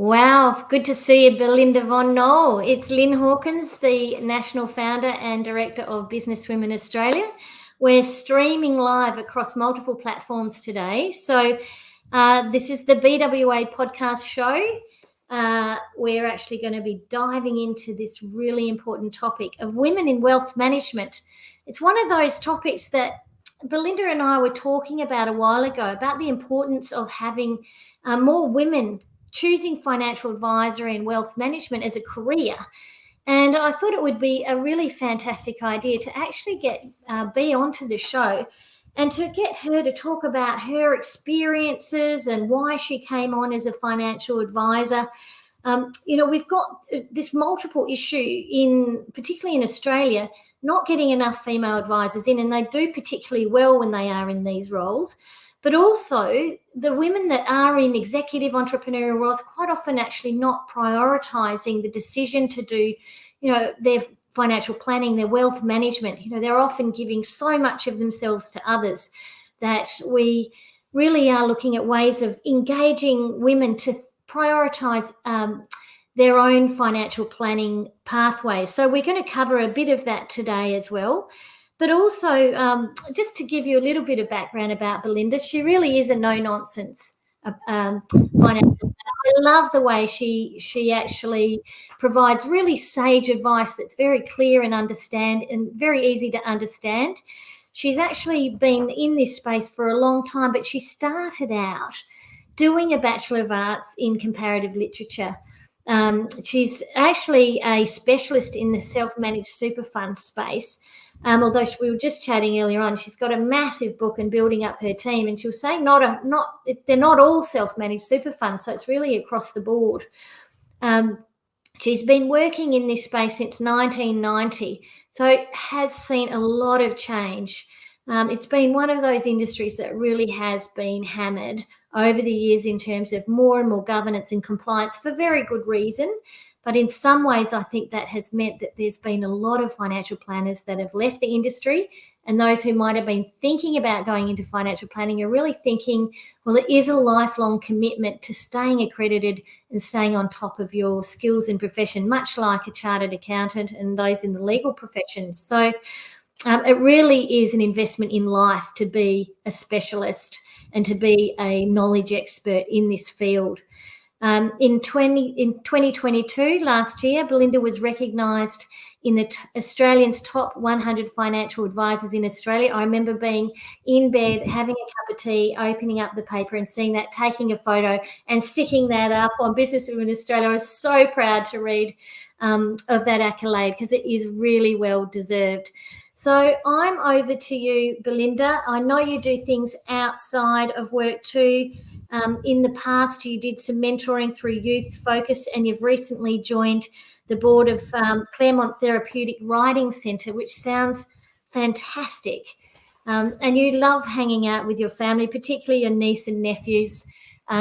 Wow, good to see you, Belinda Knoll. It's Lyn Hawkins, the National Founder and Director of Business Women Australia. We're streaming live across multiple platforms today. So this is the BWA Podcast Show. We're actually going to be diving into this really important topic of women in wealth management. It's one of those topics that Belinda and I were talking about a while ago, about the importance of having more women choosing financial advisory and wealth management as a career. And I thought it would be a really fantastic idea to actually get Bea onto the show and to get her to talk about her experiences and why she came on as a financial advisor. We've got this multiple issue particularly in Australia, not getting enough female advisors in, and they do particularly well when they are in these roles. But also the women that are in executive entrepreneurial roles quite often actually not prioritising the decision to do, their financial planning, their wealth management. They're often giving so much of themselves to others that we really are looking at ways of engaging women to prioritise their own financial planning pathways. So we're going to cover a bit of that today as well. But also, just to give you a little bit of background about Belinda, she really is a no-nonsense financial planner. I love the way she actually provides really sage advice that's very clear and very easy to understand. She's actually been in this space for a long time, but she started out doing a Bachelor of Arts in Comparative Literature. She's actually a specialist in the self-managed super fund space. Although we were just chatting earlier on, she's got a massive book and building up her team, and she was saying they're not all self-managed super funds, so it's really across the board. She's been working in this space since 1990, so has seen a lot of change. It's been one of those industries that really has been hammered over the years in terms of more and more governance and compliance for very good reason. But in some ways, I think that has meant that there's been a lot of financial planners that have left the industry, and those who might have been thinking about going into financial planning are really thinking, well, it is a lifelong commitment to staying accredited and staying on top of your skills and profession, much like a chartered accountant and those in the legal professions. So it really is an investment in life to be a specialist and to be a knowledge expert in this field. In 2022, last year, Belinda was recognised in the Australians' top 100 financial advisors in Australia. I remember being in bed, having a cup of tea, opening up the paper and seeing that, taking a photo and sticking that up on Business Women Australia. I was so proud to read of that accolade because it is really well deserved. So I'm over to you, Belinda. I know you do things outside of work too. In the past, you did some mentoring through Youth Focus, and you've recently joined the board of Claremont Therapeutic Riding Centre, which sounds fantastic. And you love hanging out with your family, particularly your niece and nephews.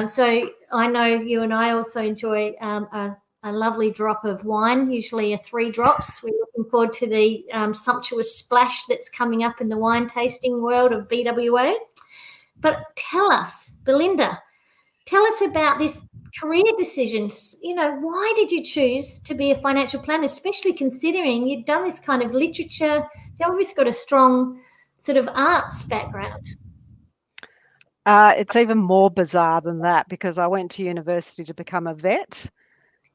So I know you and I also enjoy a lovely drop of wine, usually 3 drops. We're looking forward to the sumptuous splash that's coming up in the wine tasting world of BWA. But tell us, Belinda, tell us about this career decisions. Why did you choose to be a financial planner, especially considering you'd done this kind of literature? You've obviously got a strong sort of arts background. It's even more bizarre than that, because I went to university to become a vet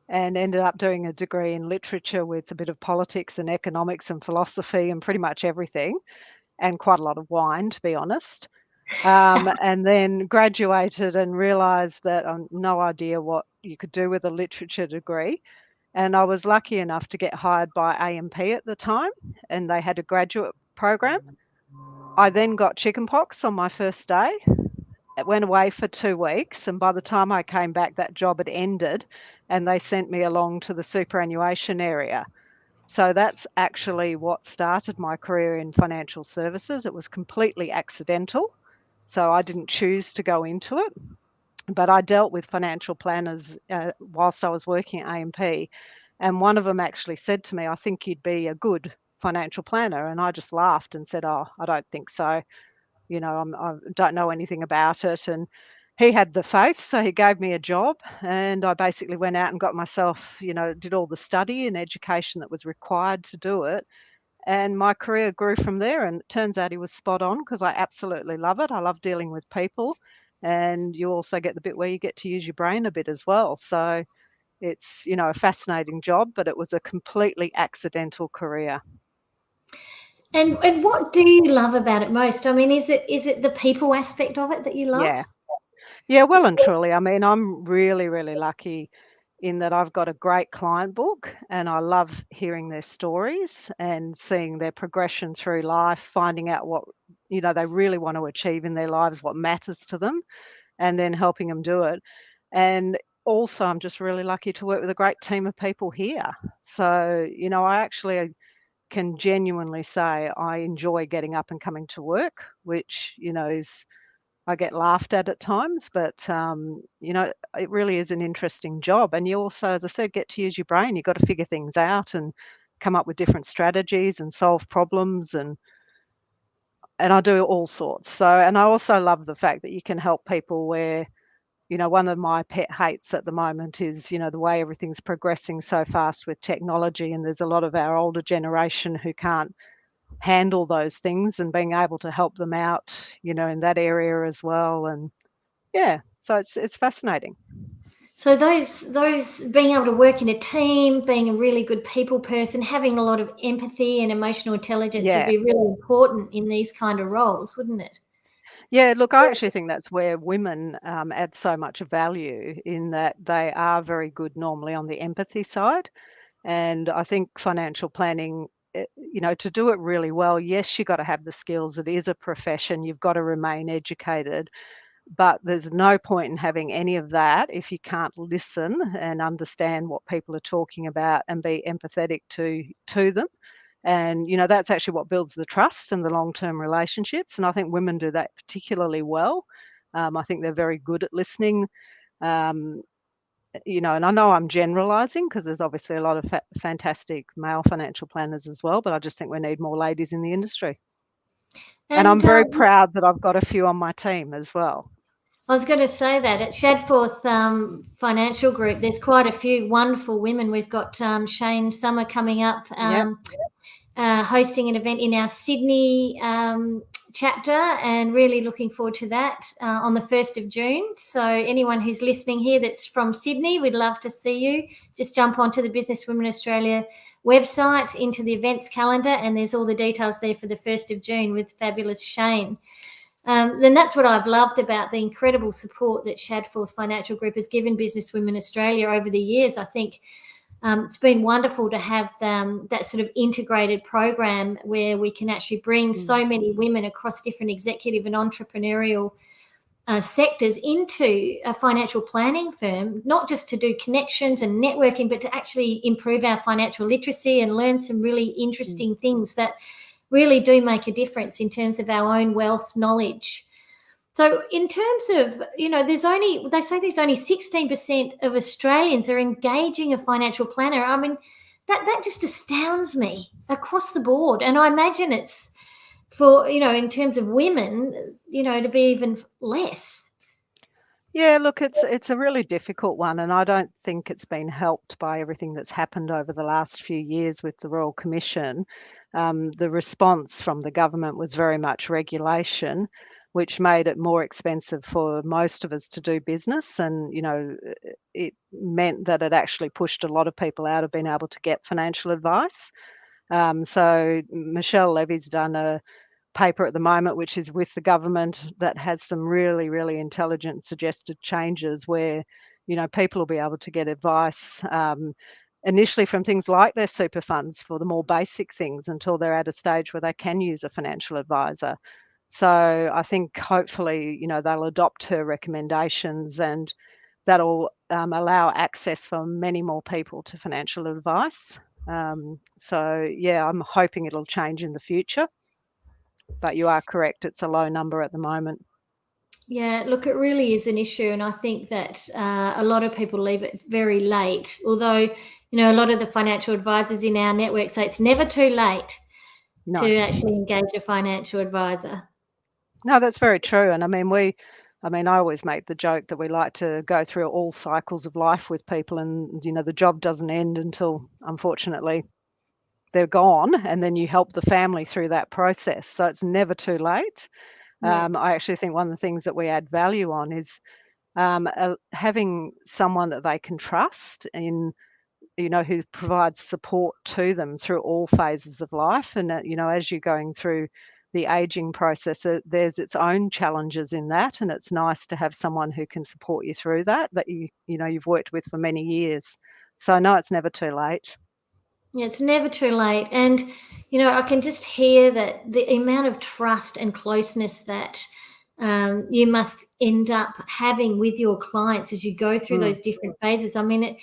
and ended up doing a degree in literature with a bit of politics and economics and philosophy and pretty much everything, and quite a lot of wine, to be honest. And then graduated and realised that I had no idea what you could do with a literature degree. And I was lucky enough to get hired by AMP at the time, and they had a graduate program. I then got chickenpox on my first day. It went away for 2 weeks, and by the time I came back, that job had ended, and they sent me along to the superannuation area. So that's actually what started my career in financial services. It was completely accidental. So I didn't choose to go into it, but I dealt with financial planners whilst I was working at AMP. And one of them actually said to me, I think you'd be a good financial planner. And I just laughed and said, oh, I don't think so. I don't know anything about it. And he had the faith, so he gave me a job, and I basically went out and got myself, did all the study and education that was required to do it. And my career grew from there. And it turns out he was spot on because I absolutely love it. I love dealing with people. And you also get the bit where you get to use your brain a bit as well. So it's, a fascinating job, but it was a completely accidental career. And what do you love about it most? I mean, is it the people aspect of it that you love? Yeah. Yeah, well and truly. I mean, I'm really, really lucky in that I've got a great client book, and I love hearing their stories and seeing their progression through life, finding out what, they really want to achieve in their lives, what matters to them, and then helping them do it. And also, I'm just really lucky to work with a great team of people here. So, I actually can genuinely say I enjoy getting up and coming to work, which, is I get laughed at times, but it really is an interesting job. And you also, as I said, get to use your brain. You've got to figure things out and come up with different strategies and solve problems, and I do all sorts. So, and I also love the fact that you can help people where, one of my pet hates at the moment is, the way everything's progressing so fast with technology, and there's a lot of our older generation who can't handle those things, and being able to help them out, in that area as well. And yeah, so it's fascinating. So those being able to work in a team, being a really good people person, having a lot of empathy and emotional intelligence would be really important in these kind of roles, wouldn't it? Yeah, look, I actually think that's where women add so much value, in that they are very good normally on the empathy side. And I think financial planning, to do it really well, yes, you've got to have the skills. It is a profession. You've got to remain educated. But there's no point in having any of that if you can't listen and understand what people are talking about and be empathetic to them. And, that's actually what builds the trust and the long-term relationships. And I think women do that particularly well. I think they're very good at listening. And I know I'm generalizing because there's obviously a lot of fantastic male financial planners as well, but I just think we need more ladies in the industry. And I'm very proud that I've got a few on my team as well. I was going to say that at Shadforth Financial Group, there's quite a few wonderful women. We've got Shane Summer coming up, hosting an event in our Sydney chapter, and really looking forward to that on the 1st of June. So anyone who's listening here that's from Sydney, we'd love to see you. Just jump onto the Business Women Australia website, into the events calendar, and there's all the details there for the 1st of June with fabulous Shane. Then that's what I've loved about the incredible support that Shadforth Financial Group has given Business Women Australia over the years. I think it's been wonderful to have that sort of integrated program where we can actually bring so many women across different executive and entrepreneurial sectors into a financial planning firm, not just to do connections and networking, but to actually improve our financial literacy and learn some really interesting things that really do make a difference in terms of our own wealth knowledge. So in terms of, they say there's only 16% of Australians are engaging a financial planner. I mean, that just astounds me across the board. And I imagine it's for, in terms of women, to be even less. Yeah, look, it's a really difficult one, and I don't think it's been helped by everything that's happened over the last few years with the Royal Commission. The response from the government was very much regulation, which made it more expensive for most of us to do business. And, it meant that it actually pushed a lot of people out of being able to get financial advice. So Michelle Levy's done a paper at the moment, which is with the government, that has some really, really intelligent suggested changes where, people will be able to get advice initially from things like their super funds for the more basic things until they're at a stage where they can use a financial advisor. So I think hopefully, they'll adopt her recommendations, and that'll allow access for many more people to financial advice. So yeah, I'm hoping it'll change in the future. But you are correct, it's a low number at the moment. Yeah, look, it really is an issue. And I think that a lot of people leave it very late. Although, a lot of the financial advisors in our network say it's never too late to actually engage a financial advisor. No, that's very true. And I mean, I mean, I always make the joke that we like to go through all cycles of life with people, and the job doesn't end until, unfortunately, they're gone, and then you help the family through that process. So it's never too late. Yeah. I actually think one of the things that we add value on is having someone that they can trust in, who provides support to them through all phases of life. And, as you're going through the aging process, there's its own challenges in that. And it's nice to have someone who can support you through that you've worked with for many years. So no, it's never too late. Yeah, it's never too late. And, I can just hear that the amount of trust and closeness that you must end up having with your clients as you go through those different phases. I mean,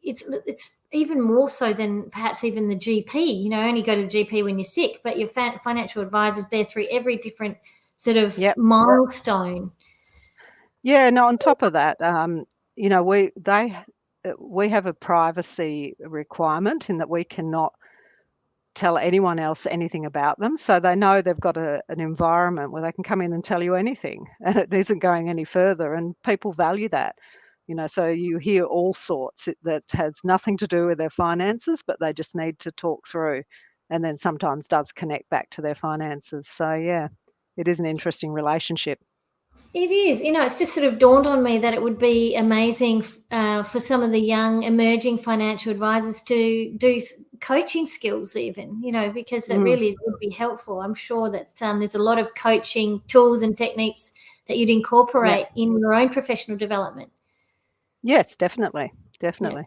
it's even more so than perhaps even the GP. Only go to the GP when you're sick, but your financial advisor's there through every different sort of milestone. Yeah, no, on top of that, we have a privacy requirement in that we cannot tell anyone else anything about them. So they know they've got an environment where they can come in and tell you anything, and it isn't going any further. And people value that. So you hear all sorts that has nothing to do with their finances, but they just need to talk through, and then sometimes does connect back to their finances. So yeah, it is an interesting relationship. It is. It's just sort of dawned on me that it would be amazing for some of the young emerging financial advisors to do coaching skills even, because that really would be helpful. I'm sure that there's a lot of coaching tools and techniques that you'd incorporate in your own professional development. Yes, definitely. Definitely.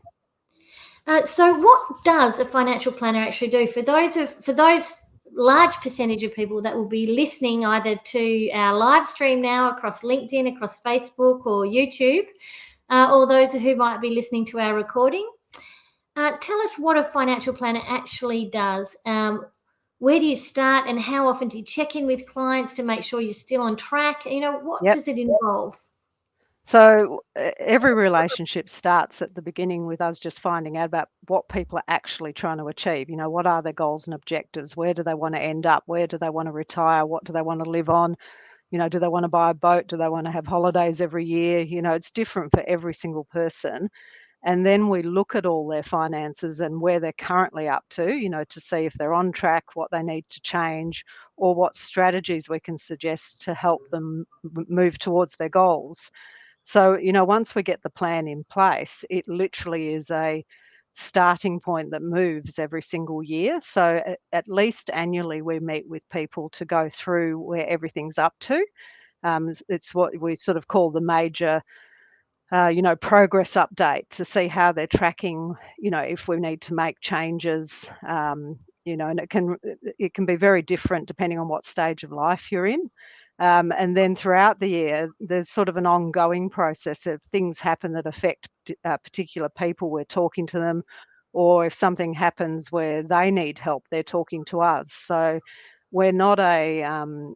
So what does a financial planner actually do for those large percentage of people that will be listening either to our live stream now across LinkedIn, across Facebook or YouTube, or those who might be listening to our recording? Tell us what a financial planner actually does. Where do you start, and how often do you check in with clients to make sure you're still on track? What does it involve? So every relationship starts at the beginning with us just finding out about what people are actually trying to achieve. What are their goals and objectives? Where do they want to end up? Where do they want to retire? What do they want to live on? Do they want to buy a boat? Do they want to have holidays every year? It's different for every single person. And then we look at all their finances and where they're currently up to see if they're on track, what they need to change, or what strategies we can suggest to help them move towards their goals. So, once we get the plan in place, it literally is a starting point that moves every single year. So at least annually, we meet with people to go through where everything's up to. It's what we sort of call the major, progress update, to see how they're tracking, if we need to make changes, and it can be very different depending on what stage of life you're in. And then throughout the year, there's sort of an ongoing process of things happen that affect particular people. We're talking to them, or if something happens where they need help, they're talking to us. So we're not when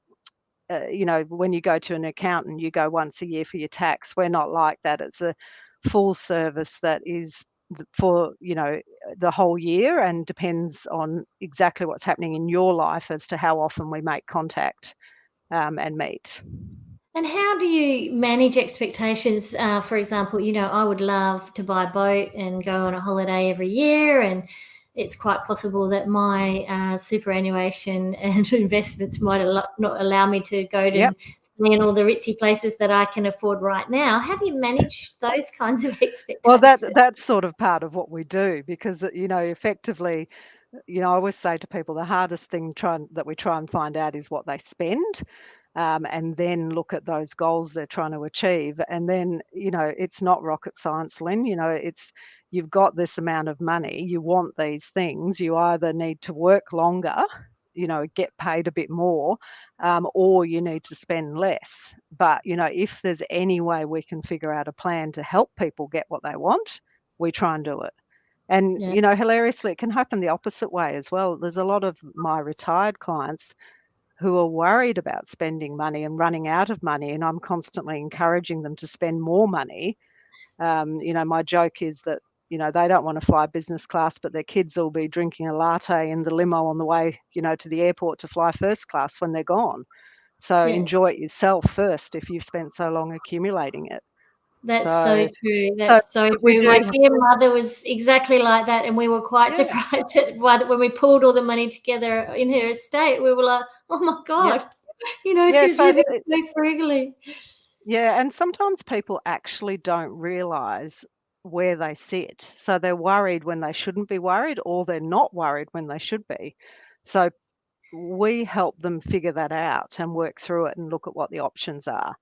you go to an accountant, you go once a year for your tax. We're not like that. It's a full service that is for the whole year, and depends on exactly what's happening in your life as to how often we make contact and meet. And how do you manage expectations? For example, I would love to buy a boat and go on a holiday every year, and it's quite possible that my superannuation and investments might not allow me to go to stay in all the ritzy places that I can afford right now. How do you manage those kinds of expectations? Well, that's sort of part of what we do, because effectively, I always say to people, the hardest thing that we try and find out is what they spend. And then look at those goals they're trying to achieve. And then, it's not rocket science, Lyn. You've got this amount of money, you want these things, you either need to work longer, get paid a bit more, or you need to spend less. But, if there's any way we can figure out a plan to help people get what they want, we try and do it. And, hilariously, it can happen the opposite way as well. There's a lot of my retired clients who are worried about spending money and running out of money, and I'm constantly encouraging them to spend more money. My joke is that, they don't want to fly business class, but their kids will be drinking a latte in the limo on the way, to the airport to fly first class when they're gone. So Yeah. enjoy it yourself first if you've spent so long accumulating it. That's so So true. so That's so we true. do. My dear mother was exactly like that, and we were quite Yeah. surprised when we pulled all the money together in her estate. We were like, "Oh my Yeah. God!" You know, Yeah. she's So living so frugally. yeah, and sometimes people actually don't realise where they sit. So they're worried when they shouldn't be worried, or they're not worried when they should be. So we help them figure that out and work through it and look at what the options are.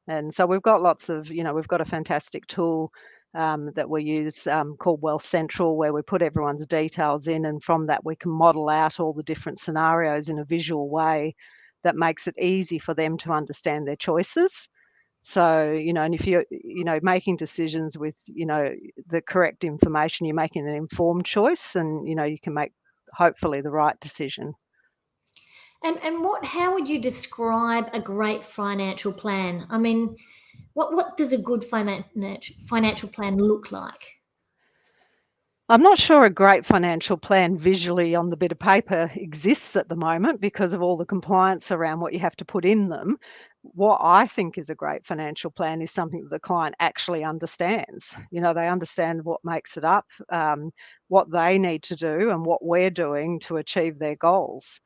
And so we've got lots of, we've got a fantastic tool that we use called Wealth Central, where we put everyone's details in, and from that we can model out all the different scenarios in a visual way that makes it easy for them to understand their choices. So, and if you're, making decisions with, the correct information, you're making an informed choice, and, you can make hopefully the right decision. And how would you describe a great financial plan? I mean, what does a good financial plan look like? I'm not sure a great financial plan visually on the bit of paper exists at the moment because of all the compliance around what you have to put in them. What I think is a great financial plan is something that the client actually understands. They understand what makes it up, what they need to do, and what we're doing to achieve their goals.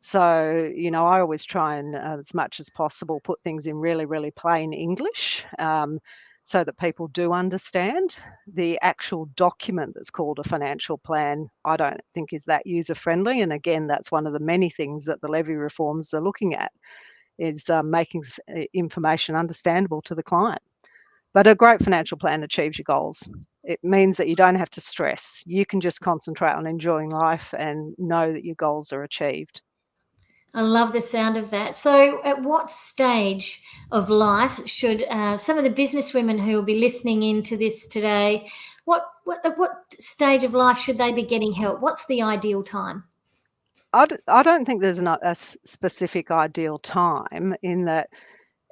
So, I always try and, as much as possible, put things in really, really plain English, so that people do understand. The actual document that's called a financial plan, I don't think is that user friendly. And again, that's one of the many things that the levy reforms are looking at, is making information understandable to the client. But a great financial plan achieves your goals. It means that you don't have to stress. You can just concentrate on enjoying life and know that your goals are achieved. I love the sound of that. So, at what stage of life should some of the business women who will be listening into this today, at what stage of life should they be getting help? What's the ideal time? I don't think there's not a specific ideal time, in that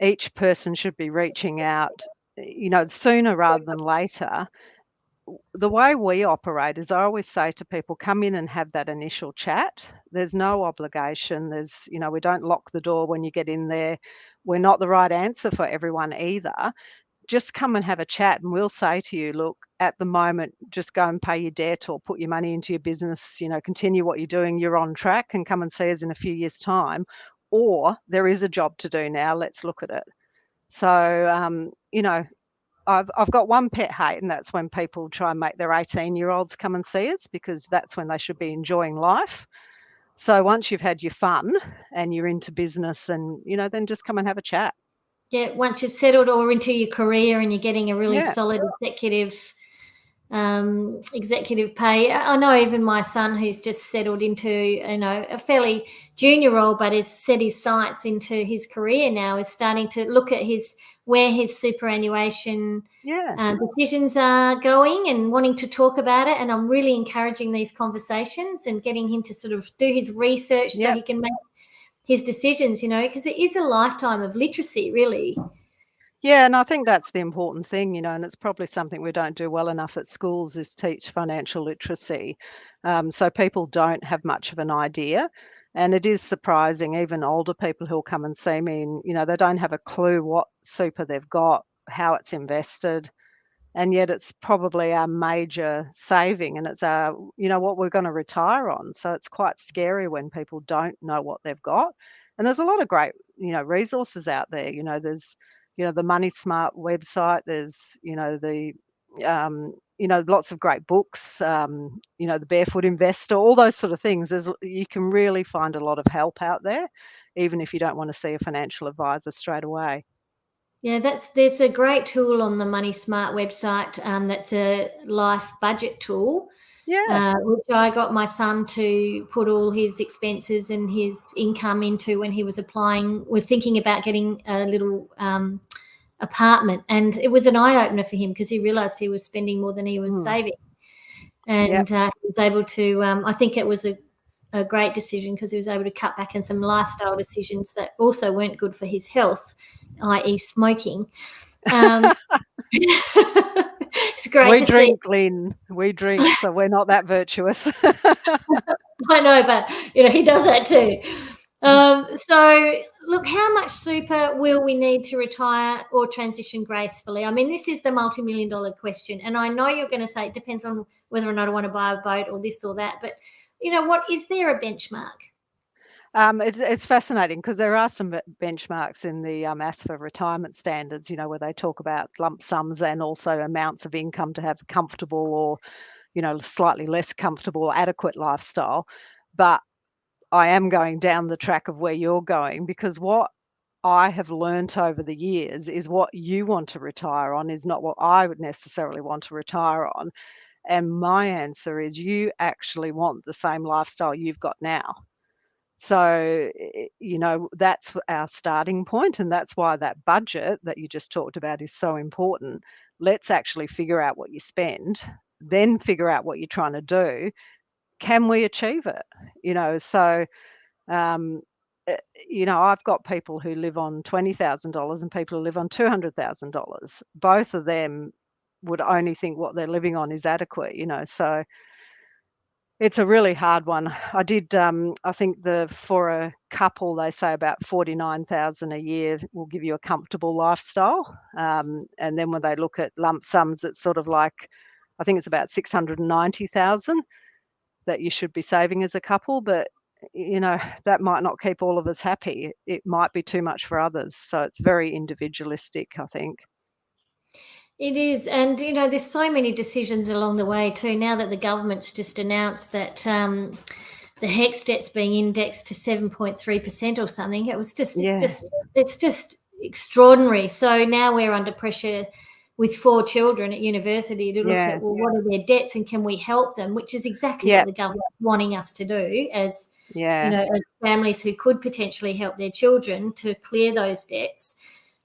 each person should be reaching out, sooner rather than later. The way we operate is, I always say to people, come in and have that initial chat. There's no obligation. We don't lock the door when you get in there. We're not the right answer for everyone either. Just come and have a chat, and we'll say to you, look, at the moment, just go and pay your debt or put your money into your business, continue what you're doing, you're on track, and come and see us in a few years' time. Or there is a job to do now, let's look at it. So, I've got one pet hate, and that's when people try and make their 18-year-olds come and see us, because that's when they should be enjoying life. So once you've had your fun and you're into business, and, then just come and have a chat. Yeah, once you've settled or into your career and you're getting a really Yeah. solid executive pay. I know even my son, who's just settled into a fairly junior role, but has set his sights into his career now, is starting to look at where his superannuation decisions are going, and wanting to talk about it. And I'm really encouraging these conversations and getting him to sort of do his research so he can make his decisions, because it is a lifetime of literacy, really. Yeah, and I think that's the important thing, and it's probably something we don't do well enough at schools, is teach financial literacy. So people don't have much of an idea. And it is surprising, even older people who'll come and see me, and, they don't have a clue what super they've got, how it's invested. And yet it's probably our major saving, and it's what we're going to retire on. So it's quite scary when people don't know what they've got. And there's a lot of great, resources out there. There's, the Money Smart website. There's, lots of great books, the Barefoot Investor, all those sort of things. You can really find a lot of help out there, even if you don't want to see a financial advisor straight away. Yeah, there's a great tool on the Money Smart website. That's a life budget tool. Yeah. Which I got my son to put all his expenses and his income into when he was thinking about getting a little apartment. And it was an eye-opener for him, because he realised he was spending more than he was saving. And he was able to, I think it was a great decision, because he was able to cut back on some lifestyle decisions that also weren't good for his health, i.e. smoking. It's great we to drink, see. Lyn. We drink, so we're not that virtuous. I know, but he does that too. So look, how much super will we need to retire or transition gracefully? I mean, this is the multi-million-dollar question, and I know you're going to say it depends on whether or not I want to buy a boat or this or that, but, what is there a benchmark? It's fascinating because there are some benchmarks in the ASFA retirement standards, where they talk about lump sums and also amounts of income to have a comfortable or, slightly less comfortable or adequate lifestyle. But I am going down the track of where you're going, because what I have learnt over the years is what you want to retire on is not what I would necessarily want to retire on. And my answer is you actually want the same lifestyle you've got now. So, that's our starting point, and that's why that budget that you just talked about is so important. Let's actually figure out what you spend, then figure out what you're trying to do. Can we achieve it? So, I've got people who live on $20,000 and people who live on $200,000. Both of them would only think what they're living on is adequate, so it's a really hard one. I did, I think for a couple, they say about 49,000 a year will give you a comfortable lifestyle. And then when they look at lump sums, it's sort of like, I think it's about 690,000 that you should be saving as a couple. But, that might not keep all of us happy. It might be too much for others. So it's very individualistic, I think. It is. And, there's so many decisions along the way too. Now that the government's just announced that the HEX debt's being indexed to 7.3% or something, it's just extraordinary. So now we're under pressure with 4 children at university to look at, well, what are their debts and can we help them, which is exactly what the government's wanting us to do as, as families who could potentially help their children to clear those debts.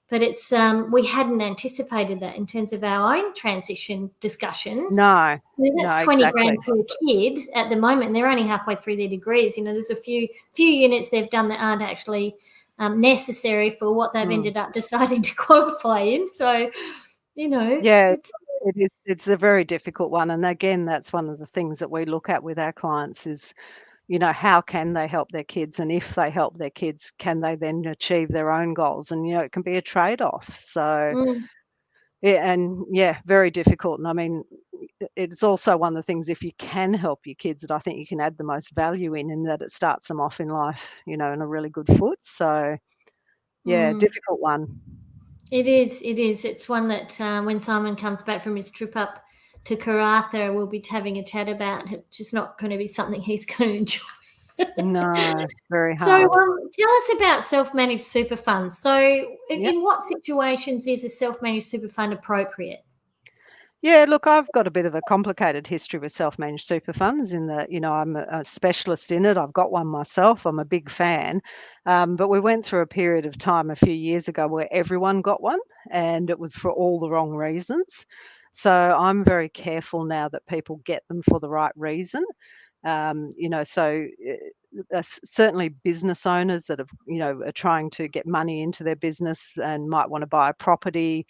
But it's we hadn't anticipated that in terms of our own transition discussions. No, that's 20 grand per kid at the moment. They're only halfway through their degrees. There's a few units they've done that aren't actually necessary for what they've ended up deciding to qualify in. So, it's a very difficult one. And again, that's one of the things that we look at with our clients is, how can they help their kids? And if they help their kids, can they then achieve their own goals? And, it can be a trade-off. So, very difficult. And I mean, it's also one of the things, if you can help your kids, that I think you can add the most value in that it starts them off in life, in a really good foot. So, difficult one. It is. It's one that when Simon comes back from his trip up to Karratha, we'll be having a chat about. It's just not going to be something he's going to enjoy. No, very hard. So tell us about self-managed super funds. So in what situations is a self-managed super fund appropriate? Yeah, look, I've got a bit of a complicated history with self-managed super funds in that, I'm a specialist in it. I've got one myself. I'm a big fan. But we went through a period of time a few years ago where everyone got one and it was for all the wrong reasons. So I'm very careful now that people get them for the right reason. Certainly business owners that have, are trying to get money into their business and might want to buy a property,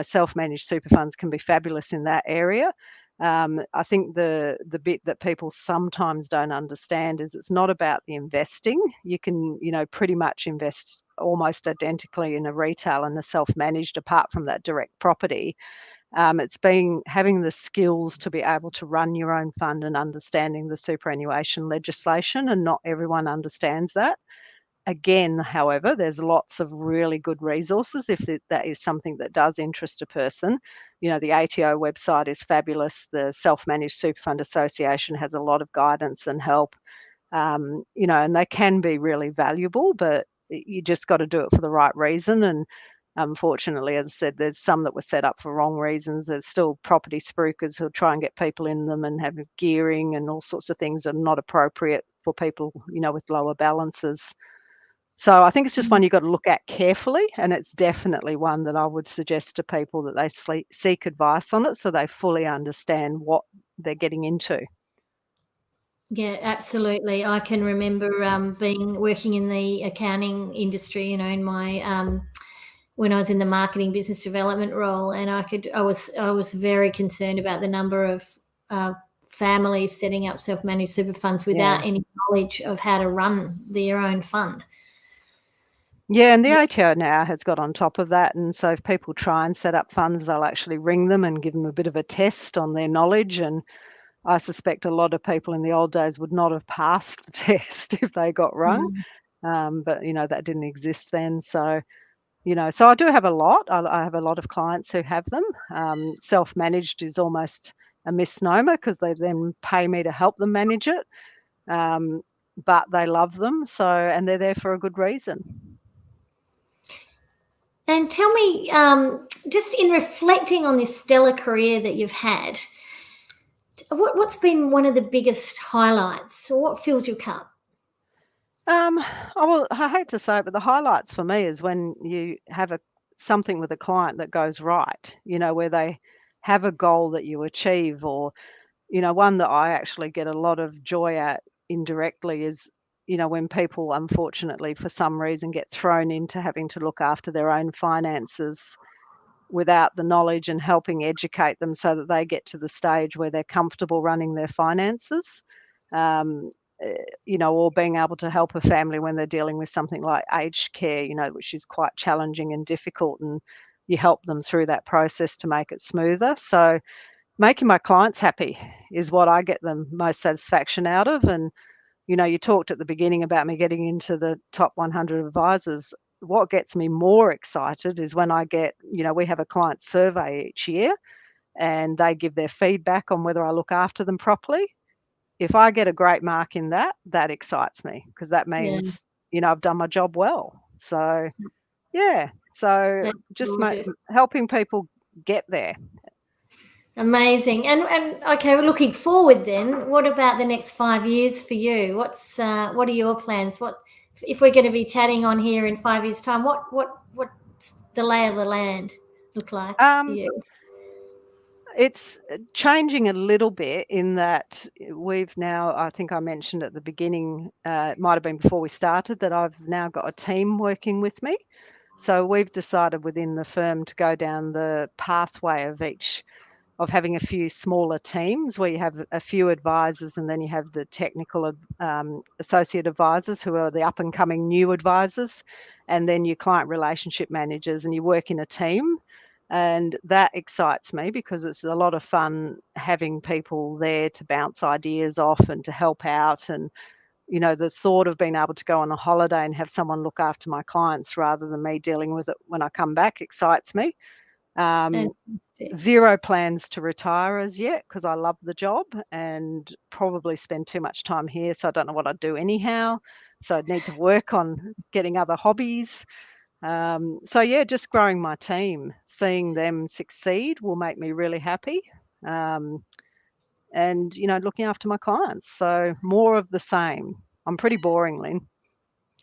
self-managed super funds can be fabulous in that area. I think the bit that people sometimes don't understand is it's not about the investing. You can, pretty much invest almost identically in a retail and a self-managed apart from that direct property. It's having the skills to be able to run your own fund and understanding the superannuation legislation, and not everyone understands that. Again, however, there's lots of really good resources if that is something that does interest a person. The ATO website is fabulous. The Self-Managed Super Fund Association has a lot of guidance and help, and they can be really valuable, but you just got to do it for the right reason. And unfortunately, as I said, there's some that were set up for wrong reasons. There's still property spruikers who try and get people in them and have gearing and all sorts of things that are not appropriate for people, with lower balances. So I think it's just one you've got to look at carefully, and it's definitely one that I would suggest to people that they seek advice on it so they fully understand what they're getting into. Yeah, absolutely. I can remember working in the accounting industry, in my when I was in the marketing business development role, and I was very concerned about the number of families setting up self-managed super funds without any knowledge of how to run their own fund. Yeah, and the ATO now has got on top of that. And so if people try and set up funds, they'll actually ring them and give them a bit of a test on their knowledge. And I suspect a lot of people in the old days would not have passed the test if they got rung. But, that didn't exist then. So, so I do have a lot. I have a lot of clients who have them. Self-managed is almost a misnomer because they then pay me to help them manage it. But they love them. So, and they're there for a good reason. And tell me, just in reflecting on this stellar career that you've had, what's been one of the biggest highlights, or what fills your cup? I hate to say it, but the highlights for me is when you have something with a client that goes right, where they have a goal that you achieve, or, one that I actually get a lot of joy at indirectly is, when people unfortunately for some reason get thrown into having to look after their own finances without the knowledge, and helping educate them so that they get to the stage where they're comfortable running their finances. Um, or being able to help a family when they're dealing with something like aged care, which is quite challenging and difficult, and you help them through that process to make it smoother. So making my clients happy is what I get the most satisfaction out of. And, you talked at the beginning about me getting into the top 100 advisors. What gets me more excited is when I get, we have a client survey each year, and they give their feedback on whether I look after them properly. If I get a great mark in that, that excites me, because that means, I've done my job well. So, yeah. So That's just gorgeous. helping people get there. Amazing. And okay, we're looking forward then. What about the next 5 years for you? What are your plans? What if we're going to be chatting on here in 5 years' time? What's the lay of the land look like for you? It's changing a little bit in that we've now, I think I mentioned at the beginning, it might have been before we started, that I've now got a team working with me. So we've decided within the firm to go down the pathway of having a few smaller teams where you have a few advisors, and then you have the technical associate advisors who are the up and coming new advisors, and then your client relationship managers, and you work in a team. And that excites me because it's a lot of fun having people there to bounce ideas off and to help out. And, the thought of being able to go on a holiday and have someone look after my clients rather than me dealing with it when I come back excites me. Fantastic. Zero plans to retire as yet, because I love the job and probably spend too much time here. So I don't know what I'd do anyhow. So I'd need to work on getting other hobbies. So yeah, just growing my team, seeing them succeed will make me really happy. And, looking after my clients. So more of the same. I'm pretty boring, Lyn.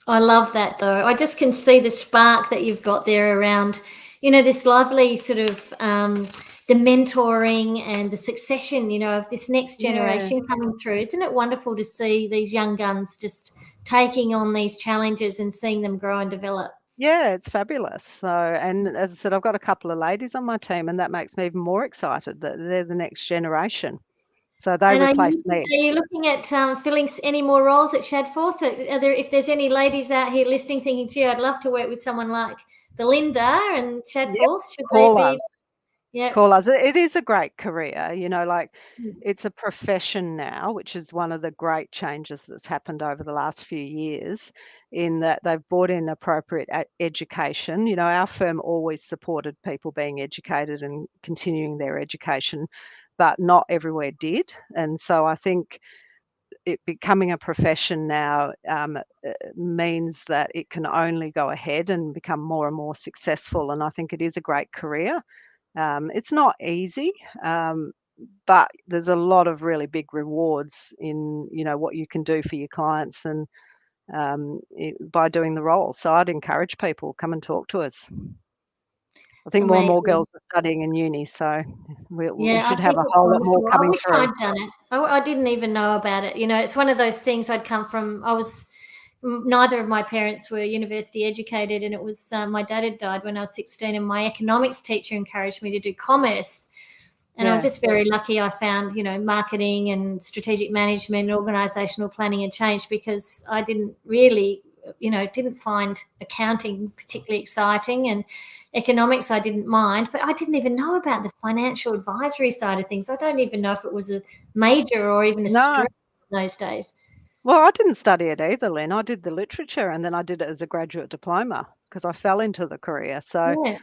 I love that though. I just can see the spark that you've got there around, this lovely sort of the mentoring and the succession, of this next generation coming through. Isn't it wonderful to see these young guns just taking on these challenges and seeing them grow and develop? Yeah, it's fabulous. So, and as I said, I've got a couple of ladies on my team, and that makes me even more excited that they're the next generation. So they And replace me. are you looking at filling any more roles at Shadforth? If there's any ladies out here listening thinking, gee, I'd love to work with someone like Belinda and Shadforth, should they Call be? us. Yeah. Call us. It is a great career, it's a profession now, which is one of the great changes that's happened over the last few years, in that they've brought in appropriate education. Our firm always supported people being educated and continuing their education, but not everywhere did. And so I think it becoming a profession now means that it can only go ahead and become more and more successful. And I think it is a great career. It's not easy, but there's a lot of really big rewards in, what you can do for your clients, and by doing the role. So I'd encourage people, come and talk to us. I think more and more girls are studying in uni, so we should have a whole lot more coming through. I wish I'd done it. I didn't even know about it. It's one of those things. Neither of my parents were university educated, and it was my dad had died when I was 16, and my economics teacher encouraged me to do commerce. And I was just very lucky. I found, marketing and strategic management, organisational planning and change, because I didn't really didn't find accounting particularly exciting, and economics I didn't mind, but I didn't even know about the financial advisory side of things. I don't even know if it was a major or even a No. stream in those days. Well, I didn't study it either, Lyn. I did the literature and then I did it as a graduate diploma because I fell into the career. So Yeah.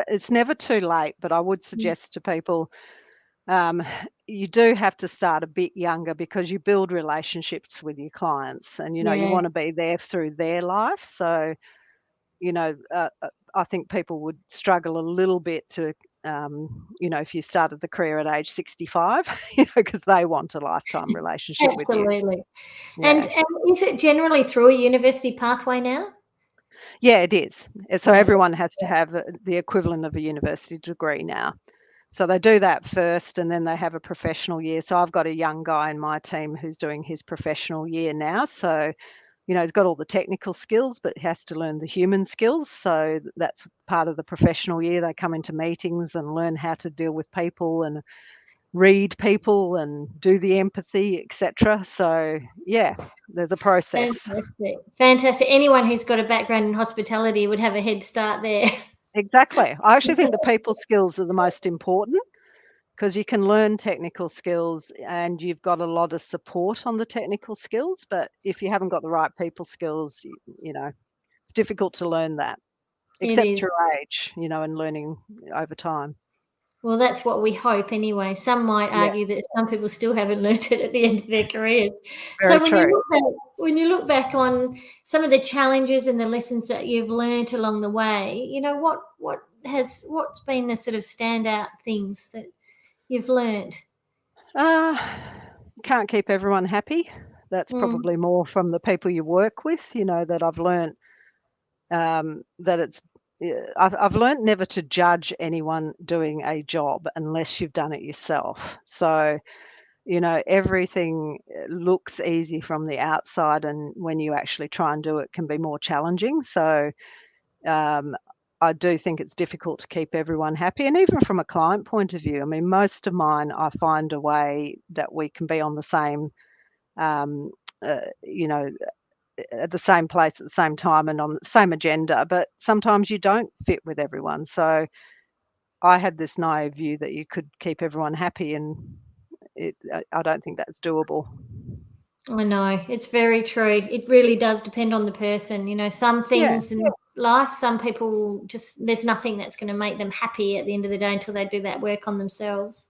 it's never too late, but I would suggest to people you do have to start a bit younger because you build relationships with your clients and, you Yeah. want to be there through their life. So, I think people would struggle a little bit to, if you started the career at age 65, because they want a lifetime relationship with you. Absolutely. Yeah. And is it generally through a university pathway now? Yeah, it is. So Yeah. everyone has to have the equivalent of a university degree now. So they do that first and then they have a professional year. So I've got a young guy in my team who's doing his professional year now. So, he's got all the technical skills, but he has to learn the human skills. So that's part of the professional year. They come into meetings and learn how to deal with people and read people and do the empathy, etc. So yeah, there's a process. Fantastic. Anyone who's got a background in hospitality would have a head start there. Exactly. I actually think the people skills are the most important because you can learn technical skills and you've got a lot of support on the technical skills. But if you haven't got the right people skills, it's difficult to learn that, except through age, and learning over time. Well, that's what we hope anyway. Some might argue that some people still haven't learnt it at the end of their careers. Very so true. when you look back on some of the challenges and the lessons that you've learnt along the way, what's been the sort of standout things that you've learnt? Can't keep everyone happy. That's probably more from the people you work with, that I've learnt that it's I've learned never to judge anyone doing a job unless you've done it yourself. So, everything looks easy from the outside, and when you actually try and do it, can be more challenging. So, I do think it's difficult to keep everyone happy, and even from a client point of view. I mean, most of mine, I find a way that we can be on the same, at the same place at the same time and on the same agenda, but sometimes you don't fit with everyone. So I had this naive view that you could keep everyone happy, and I don't think that's doable. I know, it's very true. It really does depend on the person. Some things in life, some people there's nothing that's going to make them happy at the end of the day until they do that work on themselves.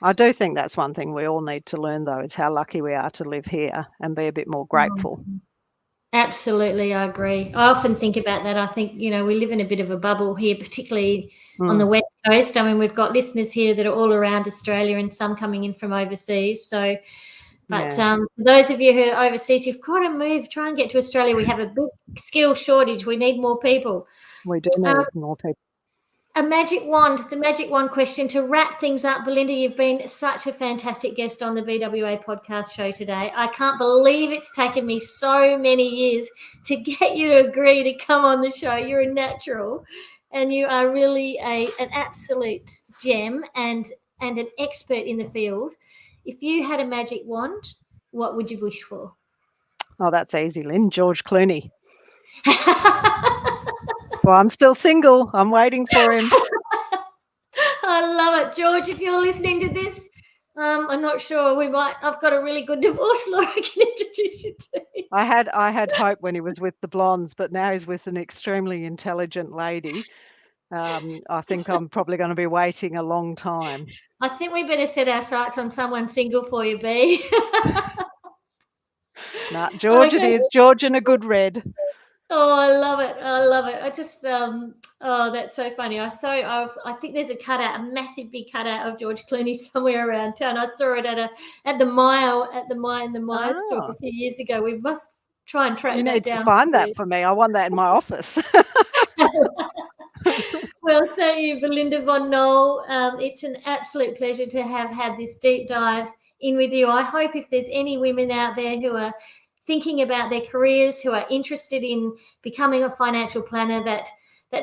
I do think that's one thing we all need to learn, though, is how lucky we are to live here and be a bit more grateful. Absolutely, I agree. I often think about that. I think, we live in a bit of a bubble here, particularly on the West Coast. I mean, we've got listeners here that are all around Australia and some coming in from overseas. So, but for those of you who are overseas, you've got to move, try and get to Australia. We have a big skill shortage. We need more people. We do need more people. The magic wand question to wrap things up. Belinda, you've been such a fantastic guest on the BWA Podcast Show today. I can't believe it's taken me so many years to get you to agree to come on the show. You're a natural, and you are really an absolute gem and an expert in the field. If you had a magic wand, what would you wish for? Oh, that's easy, Lyn. George Clooney. Well, I'm still single. I'm waiting for him. I love it. George, if you're listening to this, I'm not sure. I've got a really good divorce lawyer I can introduce you to. I had hope when he was with the blondes, but now he's with an extremely intelligent lady. I think I'm probably going to be waiting a long time. I think we better set our sights on someone single for you, B. Nah, George it is. George in a good red. Oh, I love it. I just, that's so funny. I think there's a massive big cutout of George Clooney somewhere around town. I saw it at the Mile store a few years ago. We must try and track that down. You need to find that for me. I want that in my office. Well, thank you, Belinda Knoll. It's an absolute pleasure to have had this deep dive in with you. I hope if there's any women out there who are thinking about their careers, who are interested in becoming a financial planner, that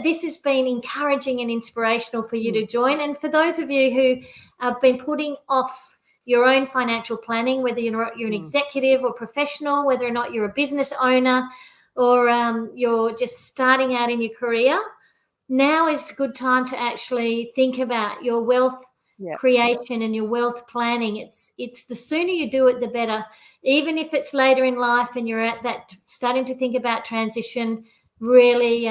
this has been encouraging and inspirational for you to join. And for those of you who have been putting off your own financial planning, whether you're an executive or professional, whether or not you're a business owner, or you're just starting out in your career, now is a good time to actually think about your wealth creation and your wealth planning. It's the sooner you do it, the better. Even if it's later in life and you're at that starting to think about transition, really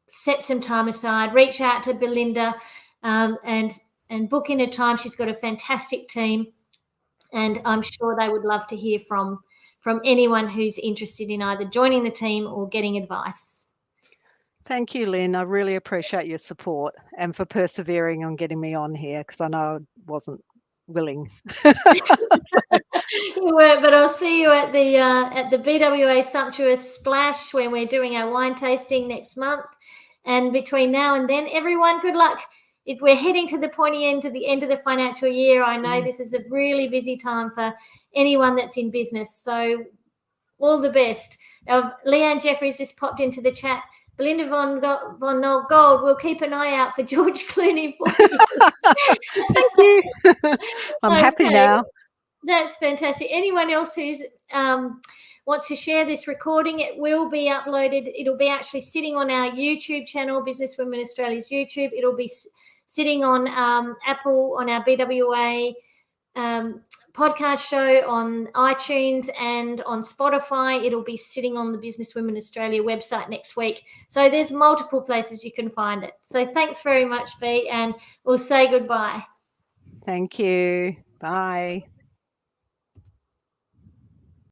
set some time aside, reach out to Belinda and book in a time. She's got a fantastic team, and I'm sure they would love to hear from anyone who's interested in either joining the team or getting advice. Thank you, Lyn. I really appreciate your support and for persevering on getting me on here, because I know I wasn't willing. You were, but I'll see you at the BWA Sumptuous Splash when we're doing our wine tasting next month. And between now and then, everyone, good luck. If we're heading to the pointy end, to the end of the financial year, I know this is a really busy time for anyone that's in business. So all the best. Leanne Jeffries just popped into the chat. Belinda von Knoll Gold, we'll keep an eye out for George Clooney for you. Thank you. I'm happy now. That's fantastic. Anyone else who's wants to share this recording, it will be uploaded. It'll be actually sitting on our YouTube channel, Businesswomen Australia's YouTube. It'll be sitting on Apple, on our BWA podcast show, on iTunes and on Spotify. It'll be sitting on the Businesswomen Australia website next week. So there's multiple places you can find it. So thanks very much, B, and we'll say goodbye. Thank you. Bye.